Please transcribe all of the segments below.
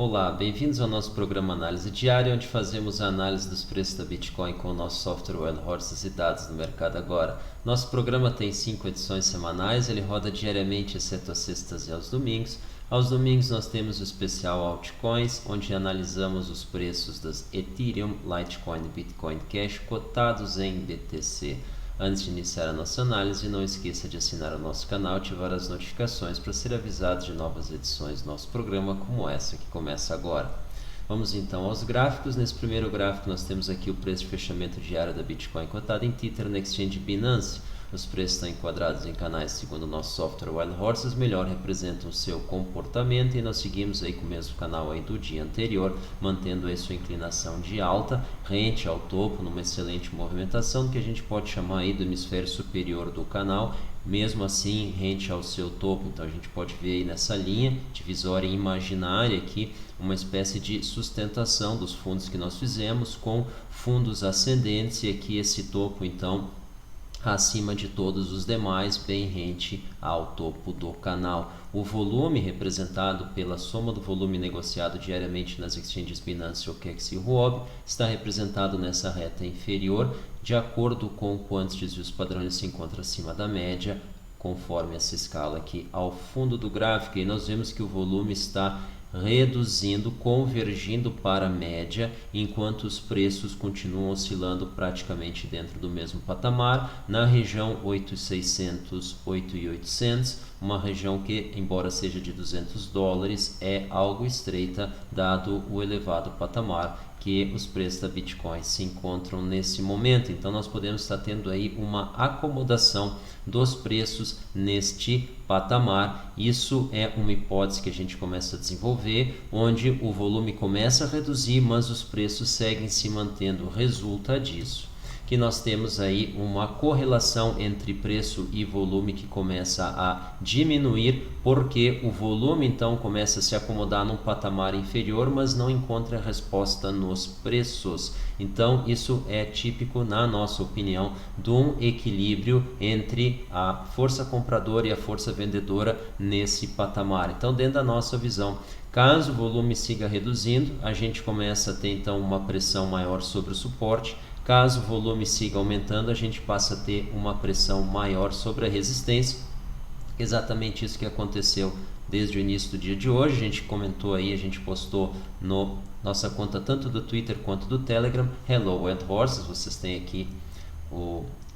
Olá, bem-vindos ao nosso programa Análise Diária, onde fazemos a análise dos preços da Bitcoin com o nosso software Wild Horses e dados do mercado agora. Nosso programa tem 5 edições semanais, ele roda diariamente, exceto às sextas e aos domingos. Aos domingos nós temos o especial Altcoins, onde analisamos os preços das Ethereum, Litecoin e Bitcoin Cash cotados em BTC. Antes de iniciar a nossa análise, não esqueça de assinar o nosso canal e ativar as notificações para ser avisado de novas edições do nosso programa, como essa que começa agora. Vamos então aos gráficos. Nesse primeiro gráfico nós temos aqui o preço de fechamento diário da Bitcoin cotada em Tether na Exchange Binance. Os preços estão enquadrados em canais segundo o nosso software Wild Horses, melhor representam o seu comportamento e nós seguimos aí com o mesmo canal aí do dia anterior, mantendo aí sua inclinação de alta, rente ao topo, numa excelente movimentação que a gente pode chamar aí do hemisfério superior do canal, mesmo assim rente ao seu topo. Então a gente pode ver aí nessa linha divisória imaginária aqui uma espécie de sustentação dos fundos que nós fizemos com fundos ascendentes e aqui esse topo então acima de todos os demais, bem rente ao topo do canal. O volume representado pela soma do volume negociado diariamente nas exchanges Binance, OKEx e Huobi está representado nessa reta inferior, de acordo com quantos desvios padrões se encontra acima da média, conforme essa escala aqui ao fundo do gráfico. E nós vemos que o volume está reduzindo, convergindo para a média, enquanto os preços continuam oscilando praticamente dentro do mesmo patamar, na região 8.600, 8.800, uma região que, embora seja de $200, é algo estreita, dado o elevado patamar que os preços da Bitcoin se encontram nesse momento. Então nós podemos estar tendo aí uma acomodação dos preços neste patamar. Isso é uma hipótese que a gente começa a desenvolver, onde o volume começa a reduzir, mas os preços seguem se mantendo. Resulta disso que nós temos aí uma correlação entre preço e volume que começa a diminuir, porque o volume então começa a se acomodar num patamar inferior, mas não encontra resposta nos preços. Então isso é típico, na nossa opinião, de um equilíbrio entre a força compradora e a força vendedora nesse patamar. Então, dentro da nossa visão, caso o volume siga reduzindo, a gente começa a ter então uma pressão maior sobre o suporte. Caso o volume siga aumentando, a gente passa a ter uma pressão maior sobre a resistência. Exatamente isso que aconteceu desde o início do dia de hoje. A gente comentou aí, a gente postou no nossa conta tanto do Twitter quanto do Telegram. Hello Wild Horses, vocês têm aqui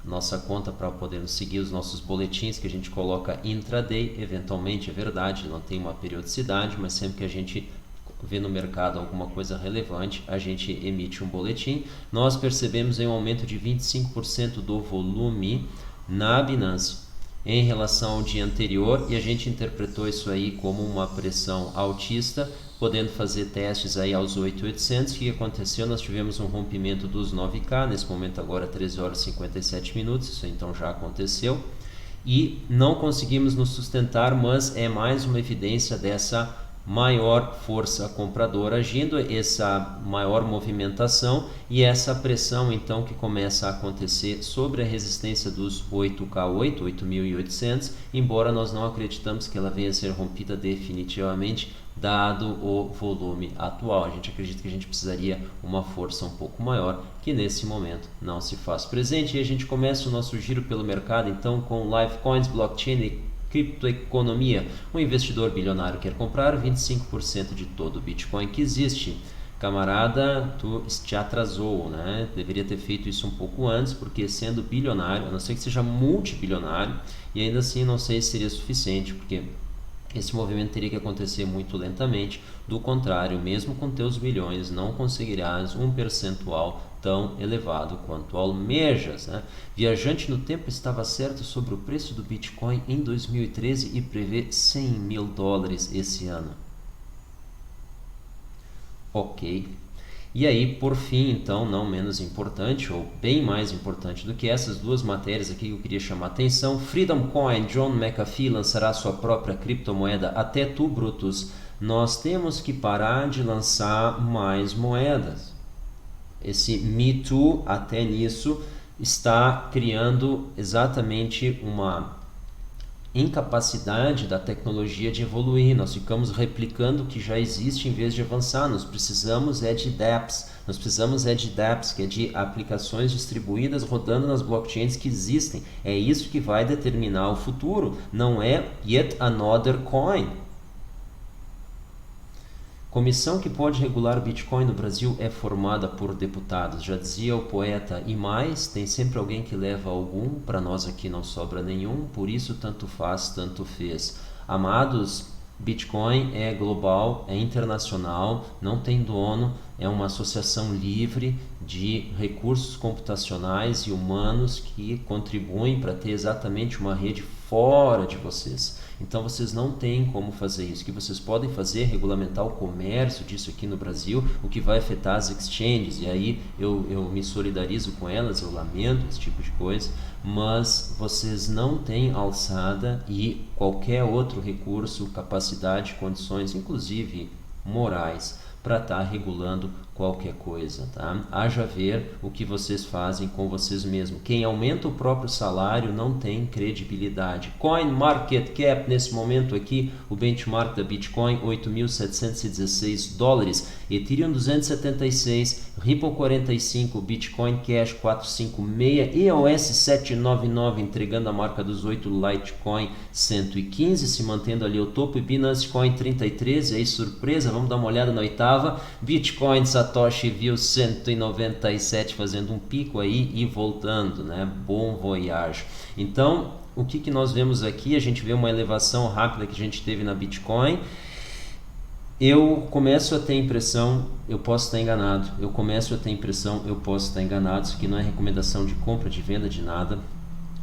nossa conta para poder nos seguir os nossos boletins que a gente coloca intraday. Eventualmente, é verdade, não tem uma periodicidade, mas sempre que a gente vê no mercado alguma coisa relevante, a gente emite um boletim. Nós percebemos um aumento de 25% do volume na Binance em relação ao dia anterior e a gente interpretou isso aí como uma pressão altista, podendo fazer testes aí aos 8.800. O que aconteceu? Nós tivemos um rompimento dos 9K, nesse momento agora 13 horas e 57 minutos, isso então já aconteceu e não conseguimos nos sustentar, mas é mais uma evidência dessa maior força compradora agindo, essa maior movimentação e essa pressão então que começa a acontecer sobre a resistência dos 8K8, 8.800, embora nós não acreditamos que ela venha a ser rompida definitivamente, dado o volume atual. A gente acredita que a gente precisaria uma força um pouco maior, que nesse momento não se faz presente. E a gente começa o nosso giro pelo mercado então com Litecoins, blockchain e criptoeconomia. Um investidor bilionário quer comprar 25% de todo o Bitcoin que existe. Camarada, tu te atrasou, né? Deveria ter feito isso um pouco antes, porque sendo bilionário, a não ser que seja multibilionário, e ainda assim não sei se seria suficiente, porque esse movimento teria que acontecer muito lentamente. Do contrário, mesmo com teus bilhões, não conseguirás um percentual tão elevado quanto almejas, né? Viajante no tempo estava certo sobre o preço do Bitcoin em 2013 e prevê $100.000 esse ano. Ok. E aí, por fim, então, não menos importante, ou bem mais importante do que essas duas matérias aqui que eu queria chamar a atenção, Freedom Coin, John McAfee lançará sua própria criptomoeda até tu, Brutus. Nós temos que parar de lançar mais moedas. Esse Me Too, até nisso, está criando exatamente uma incapacidade da tecnologia de evoluir, nós ficamos replicando o que já existe em vez de avançar. Nós precisamos de dApps, que é de aplicações distribuídas rodando nas blockchains que existem. É isso que vai determinar o futuro, não é yet another coin. Comissão que pode regular o Bitcoin no Brasil é formada por deputados. Já dizia o poeta, e mais, tem sempre alguém que leva algum, para nós aqui não sobra nenhum, por isso tanto faz, tanto fez. Amados, Bitcoin é global, é internacional, não tem dono, é uma associação livre de recursos computacionais e humanos que contribuem para ter exatamente uma rede fora de vocês. Então vocês não têm como fazer isso. O que vocês podem fazer é regulamentar o comércio disso aqui no Brasil, o que vai afetar as exchanges. E aí eu me solidarizo com elas, eu lamento esse tipo de coisa, mas vocês não têm alçada e qualquer outro recurso, capacidade, condições, inclusive morais, para estar regulando qualquer coisa, tá? Haja ver o que vocês fazem com vocês mesmos. Quem aumenta o próprio salário não tem credibilidade. Coin Market Cap, nesse momento aqui, o benchmark da Bitcoin, 8.716 dólares, Ethereum 276, Ripple 45, Bitcoin Cash 456, EOS 799 entregando a marca dos 8, Litecoin 115, se mantendo ali o topo, e Binance Coin 33, e aí surpresa, vamos dar uma olhada na oitava, Bitcoin Satoshi viu 197 fazendo um pico aí e voltando, né? Bom voyage. Então, o que nós vemos aqui? A gente vê uma elevação rápida que a gente teve na Bitcoin. Eu começo a ter impressão, eu posso estar enganado, isso aqui não é recomendação de compra, de venda, de nada,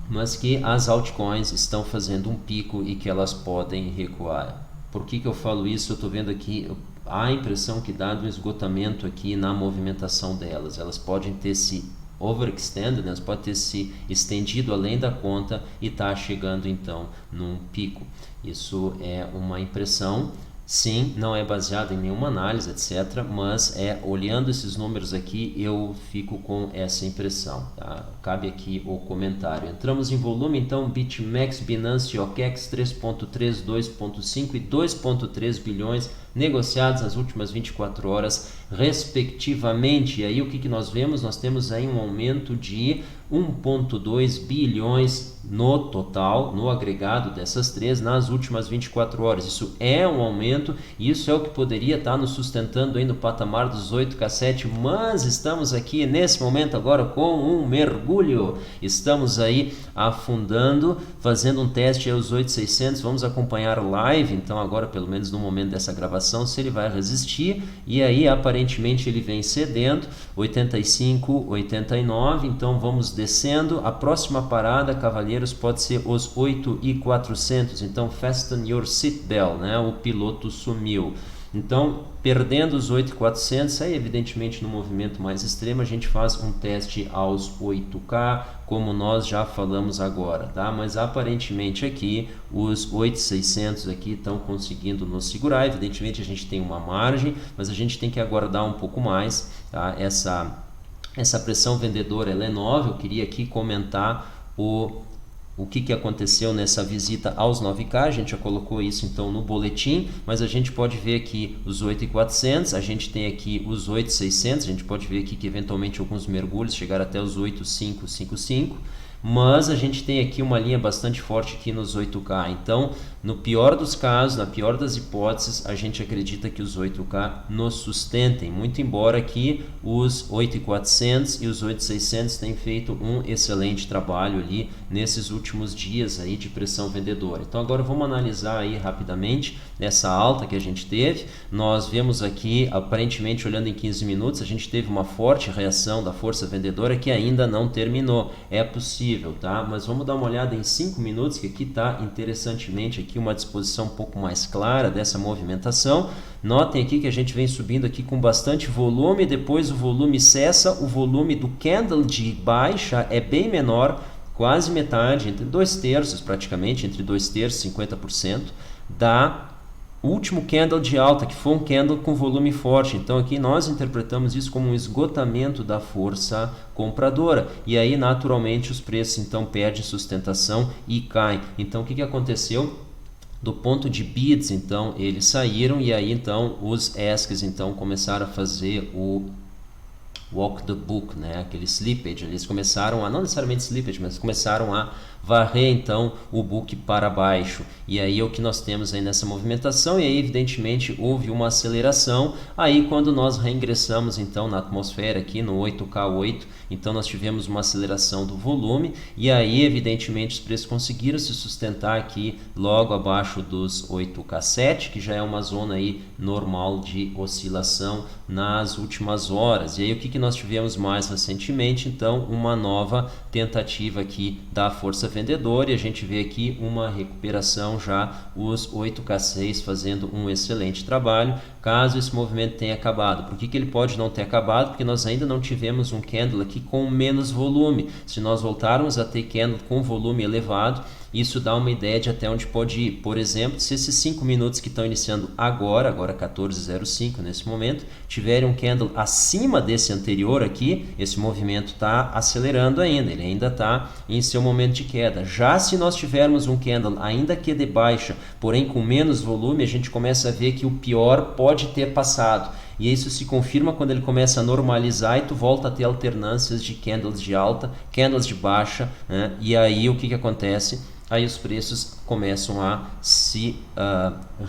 mas que as altcoins estão fazendo um pico e que elas podem recuar. Por que eu falo isso? Eu estou vendo aqui a impressão que dá um esgotamento aqui na movimentação delas. Elas podem ter se overextended, elas podem ter se estendido além da conta e está chegando então num pico. Isso é uma impressão. Sim, não é baseado em nenhuma análise, etc. Mas olhando esses números aqui, eu fico com essa impressão. Tá? Cabe aqui o comentário. Entramos em volume, então, BitMEX, Binance e OKEx 3.3, 2.5 e 2.3 bilhões negociados nas últimas 24 horas, respectivamente. E aí o que nós vemos? Nós temos aí um aumento de 1.2 bilhões no total, no agregado dessas três, nas últimas 24 horas. Isso é um aumento, e isso é o que poderia estar nos sustentando aí no patamar dos 8K7, mas estamos aqui nesse momento agora com um mergulho. Estamos aí afundando, fazendo um teste aos 8.600, vamos acompanhar live, então agora pelo menos no momento dessa gravação, se ele vai resistir, e aí aparentemente ele vem cedendo, 85, 89, então vamos descendo. A próxima parada, cavaleiros, pode ser os 8.400, então fasten your seatbelt, né? O piloto sumiu. Então, perdendo os 8.400, aí evidentemente no movimento mais extremo a gente faz um teste aos 8K, como nós já falamos agora, tá? Mas aparentemente aqui os 8.600 aqui estão conseguindo nos segurar. Evidentemente a gente tem uma margem, mas a gente tem que aguardar um pouco mais, tá? Essa pressão vendedora ela é nova. Eu queria aqui comentar o que aconteceu nessa visita aos 9K, a gente já colocou isso então no boletim, mas a gente pode ver aqui os 8.400, a gente tem aqui os 8.600, a gente pode ver aqui que eventualmente alguns mergulhos chegaram até os 8.555, mas a gente tem aqui uma linha bastante forte aqui nos 8K, então no pior dos casos, na pior das hipóteses, a gente acredita que os 8K nos sustentem, muito embora aqui os 8.400 e os 8.600 tenham feito um excelente trabalho ali nesses últimos dias aí de pressão vendedora. Então agora vamos analisar aí rapidamente essa alta que a gente teve. Nós vemos aqui, aparentemente olhando em 15 minutos, a gente teve uma forte reação da força vendedora que ainda não terminou. É possível, tá? Mas vamos dar uma olhada em 5 minutos, que aqui está interessantemente aqui uma disposição um pouco mais clara dessa movimentação. Notem aqui que a gente vem subindo aqui com bastante volume, depois o volume cessa, o volume do candle de baixa é bem menor, quase metade, entre 2/3 praticamente, entre 2/3 e 50% último candle de alta, que foi um candle com volume forte. Então aqui nós interpretamos isso como um esgotamento da força compradora. E aí naturalmente os preços então perdem sustentação e caem. Então o que aconteceu? Do ponto de bids, então eles saíram e aí então os asks então começaram a fazer o walk the book, né? Aquele slippage, eles começaram a, não necessariamente slippage, mas começaram a varrer então o book para baixo. E aí é o que nós temos aí nessa movimentação, e aí evidentemente houve uma aceleração. Aí quando nós reingressamos então na atmosfera aqui no 8K8, então nós tivemos uma aceleração do volume, e aí evidentemente os preços conseguiram se sustentar aqui logo abaixo dos 8K7, que já é uma zona aí normal de oscilação nas últimas horas. E aí o que nós tivemos mais recentemente? Então uma nova tentativa aqui da força vendedora, e a gente vê aqui uma recuperação já, os 8K6 fazendo um excelente trabalho. Caso esse movimento tenha acabado, por que ele pode não ter acabado? Porque nós ainda não tivemos um candle aqui com menos volume. Se nós voltarmos a ter candle com volume elevado, isso dá uma ideia de até onde pode ir. Por exemplo, se esses 5 minutos que estão iniciando agora 14:05 nesse momento, tiverem um candle acima desse anterior aqui, esse movimento está acelerando ainda, ele ainda está em seu momento de queda. Já se nós tivermos um candle ainda que de baixa, porém com menos volume, a gente começa a ver que o pior pode ter passado. E isso se confirma quando ele começa a normalizar e tu volta a ter alternâncias de candles de alta, candles de baixa, né? E aí o que acontece? Aí os preços começam a se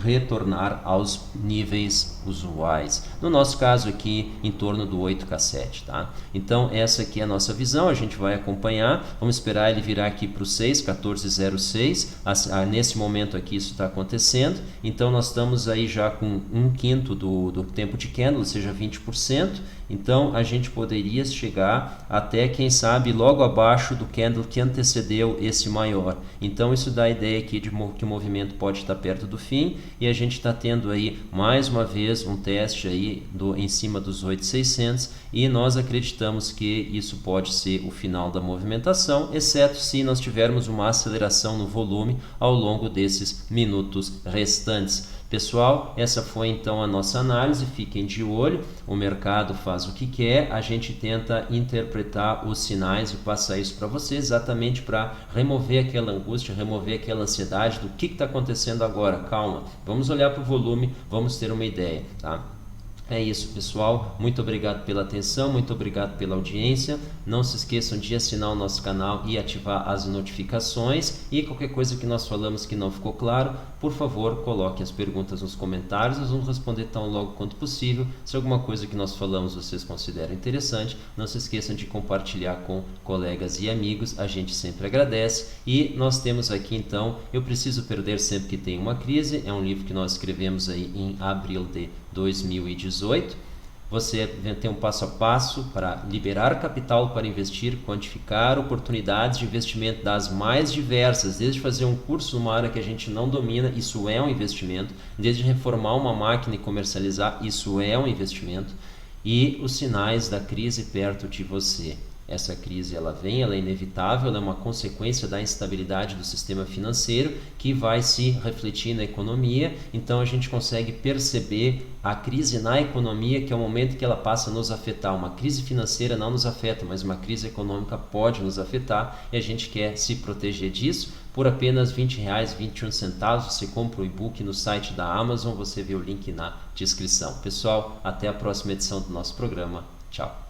retornar aos níveis usuais. No nosso caso aqui, em torno do 8K7, tá? Então essa aqui é a nossa visão, a gente vai acompanhar, vamos esperar ele virar aqui para o 6, 14,06, nesse momento aqui isso está acontecendo, então nós estamos aí já com 1/5 do tempo de candle, ou seja, 20%, então a gente poderia chegar até, quem sabe, logo abaixo do candle que antecedeu esse maior. Então isso dá a ideia aqui de que o movimento pode estar perto do fim, e a gente está tendo aí mais uma vez um teste aí em cima dos 8.600, e nós acreditamos que isso pode ser o final da movimentação, exceto se nós tivermos uma aceleração no volume ao longo desses minutos restantes. Pessoal, essa foi então a nossa análise, fiquem de olho, o mercado faz o que quer, a gente tenta interpretar os sinais e passar isso para vocês, exatamente para remover aquela angústia, remover aquela ansiedade do que está acontecendo agora. Calma, vamos olhar para o volume, vamos ter uma ideia, tá? É isso, pessoal. Muito obrigado pela atenção, muito obrigado pela audiência. Não se esqueçam de assinar o nosso canal e ativar as notificações. E qualquer coisa que nós falamos que não ficou claro, por favor, coloquem as perguntas nos comentários. Nós vamos responder tão logo quanto possível. Se alguma coisa que nós falamos vocês consideram interessante, não se esqueçam de compartilhar com colegas e amigos. A gente sempre agradece. E nós temos aqui, então, Eu Preciso Perder Sempre que Tem uma Crise. É um livro que nós escrevemos aí em abril de 2018. Você tem um passo a passo para liberar capital para investir, quantificar oportunidades de investimento das mais diversas, desde fazer um curso numa área que a gente não domina, isso é um investimento, desde reformar uma máquina e comercializar, isso é um investimento, e os sinais da crise perto de você. Essa crise ela vem, ela é inevitável, ela é uma consequência da instabilidade do sistema financeiro que vai se refletir na economia. Então a gente consegue perceber a crise na economia, que é o momento que ela passa a nos afetar. Uma crise financeira não nos afeta, mas uma crise econômica pode nos afetar, e a gente quer se proteger disso. Por apenas R$ 20,21 você compra o e-book no site da Amazon, você vê o link na descrição. Pessoal, até a próxima edição do nosso programa. Tchau!